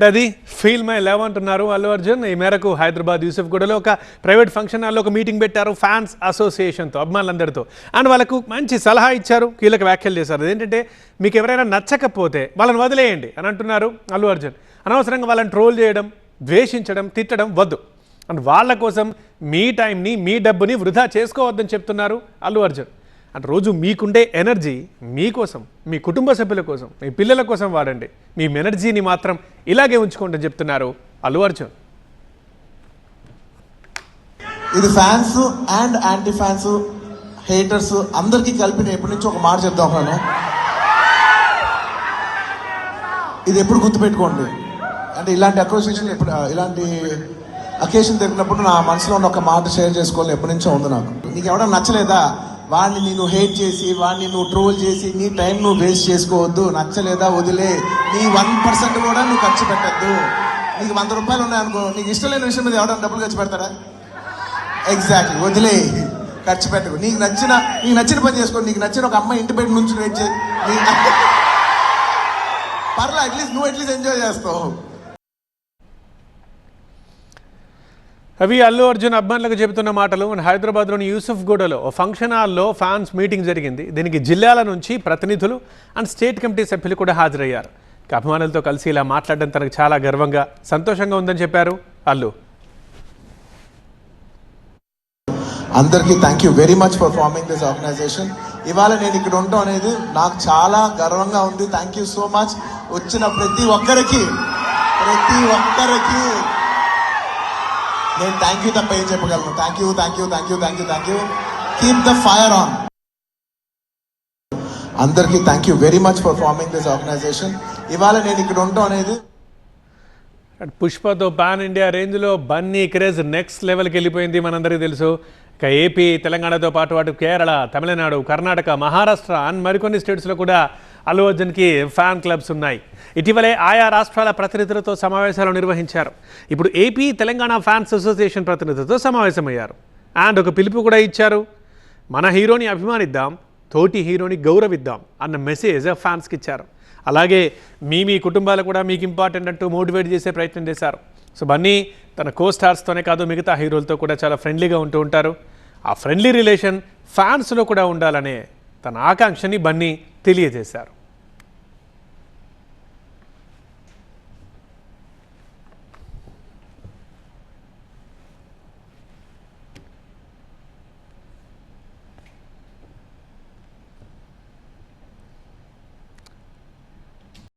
అది feel my love అంటున్నారు అల్లు అర్జున్. ఈ మేరకు హైదరాబాద్ యూసఫ్గూడలో ఒక ప్రైవేట్ ఫంక్షన్ హాల్లో ఒక మీటింగ్ పెట్టారు ఫ్యాన్స్ అసోసియేషన్తో, అభిమానులందరితో. అండ్ వాళ్ళకు మంచి సలహా ఇచ్చారు, కీలక వ్యాఖ్యలు చేశారు. అదేంటంటే మీకు ఎవరైనా నచ్చకపోతే వాళ్ళని వదిలేయండి అని అంటున్నారు అల్లు అర్జున్. అనవసరంగా వాళ్ళని ట్రోల్ చేయడం, ద్వేషించడం, తిట్టడం వద్దు. అండ్ వాళ్ళ కోసం మీ టైంని, మీ డబ్బుని వృధా చేసుకోవద్దని చెప్తున్నారు అల్లు అర్జున్. అంటే రోజు మీకుండే ఎనర్జీ మీకోసం, మీ కుటుంబ సభ్యుల కోసం, మీ పిల్లల కోసం వాడండి. మీ ఎనర్జీని మాత్రం ఇలాగే ఉంచుకోండి అని చెప్తున్నారు అల్లు అర్జున్. ఇది fans and anti fans, haters అందరికీ కలిపి నేను ఎప్పటి నుంచి ఒక మాట చెప్తా ఉన్నాను. ఇది ఎప్పుడు గుర్తుపెట్టుకోండి. అంటే ఇలాంటి అసోసియేషన్ ఎప్పుడు, ఇలాంటి అకేషన్ జరిగినప్పుడు నా మనసులో ఉన్న ఒక మాట షేర్ చేసుకోవాలి ఎప్పటి నుంచో ఉంది నాకు. నీకు ఎవడన్నా నచ్చలేదా, వాడిని నేను హేట్ చేసి, వాడిని నువ్వు ట్రోల్ చేసి నీ టైం నువ్వు వేస్ట్ చేసుకోవద్దు. నచ్చలేదా వదిలే. నీ 1% కూడా నువ్వు ఖర్చు పెట్టద్దు. నీకు 100 రూపాయలు ఉన్నాయనుకో, నీకు ఇష్టం లేని విషయం మీద ఎవడన్నా డబ్బులు ఖర్చు పెడతారా? ఎగ్జాక్ట్లీ, వదిలే, ఖర్చు పెట్టకు. నీకు నచ్చిన పని చేసుకో. నీకు నచ్చిన ఒక అమ్మాయి ఇంటి బయట నుంచి వెయిట్ చేయి, పర్లే, అట్లీస్ట్ ఎంజాయ్ చేస్తావు. అవి అల్లు అర్జున్ అభిమానులకు చెబుతున్న మాటలు. హైదరాబాద్లోని యూసఫ్గూడలో ఫంక్షన్ హాల్లో ఫ్యాన్స్ మీటింగ్ జరిగింది. దీనికి జిల్లాల నుంచి ప్రతినిధులు అండ్ స్టేట్ కమిటీ సభ్యులు కూడా హాజరయ్యారు. అభిమానులతో కలిసి ఇలా మాట్లాడడం తనకు చాలా గర్వంగా, సంతోషంగా ఉందని చెప్పారు అల్లు. అందరికీ thank you very much for forming this organisation. ఇవాళ నేను ఇక్కడ ఉండటం అనేది నాకు చాలా గర్వంగా ఉంది. Thank you so much. వచ్చిన ప్రతి ఒక్కరికి నేను థ్యాంక్ యూ తప్ప ఏం చెప్పగలను. Thank you. Keep the fire on. అందరికీ thank you very much for forming this organisation. ఇవాళ నేను ఇక్కడ ఉండటం అనేది. పుష్పతో పాన్ ఇండియా రేంజ్లో బన్నీ క్రేజ్ నెక్స్ట్ లెవెల్కి వెళ్ళిపోయింది, మనందరికీ తెలుసు. ఇక ఏపీ, తెలంగాణతో పాటు అటు కేరళ, తమిళనాడు, కర్ణాటక, మహారాష్ట్ర అండ్ మరికొన్ని స్టేట్స్లో కూడా అల్లు అర్జున్కి ఫ్యాన్ క్లబ్స్ ఉన్నాయి. ఇటీవలే ఆయా రాష్ట్రాల ప్రతినిధులతో సమావేశాలు నిర్వహించారు. ఇప్పుడు ఏపీ, తెలంగాణ ఫ్యాన్స్ అసోసియేషన్ ప్రతినిధులతో సమావేశమయ్యారు. అండ్ ఒక పిలుపు కూడా ఇచ్చారు. మన హీరోని అభిమానిద్దాం, తోటి హీరోని గౌరవిద్దాం అన్న మెసేజ్ ఫ్యాన్స్కి ఇచ్చారు. అలాగే మీ కుటుంబాలు కూడా మీకు ఇంపార్టెంట్ అంటూ మోటివేట్ చేసే ప్రయత్నం చేశారు. సో బన్నీ తన కో స్టార్స్తోనే కాదు, మిగతా హీరోలతో కూడా చాలా ఫ్రెండ్లీగా ఉంటూ ఉంటారు. ఆ ఫ్రెండ్లీ రిలేషన్ ఫ్యాన్స్లో కూడా ఉండాలనే తన ఆకాంక్షని బన్నీ తెలియజేశారు.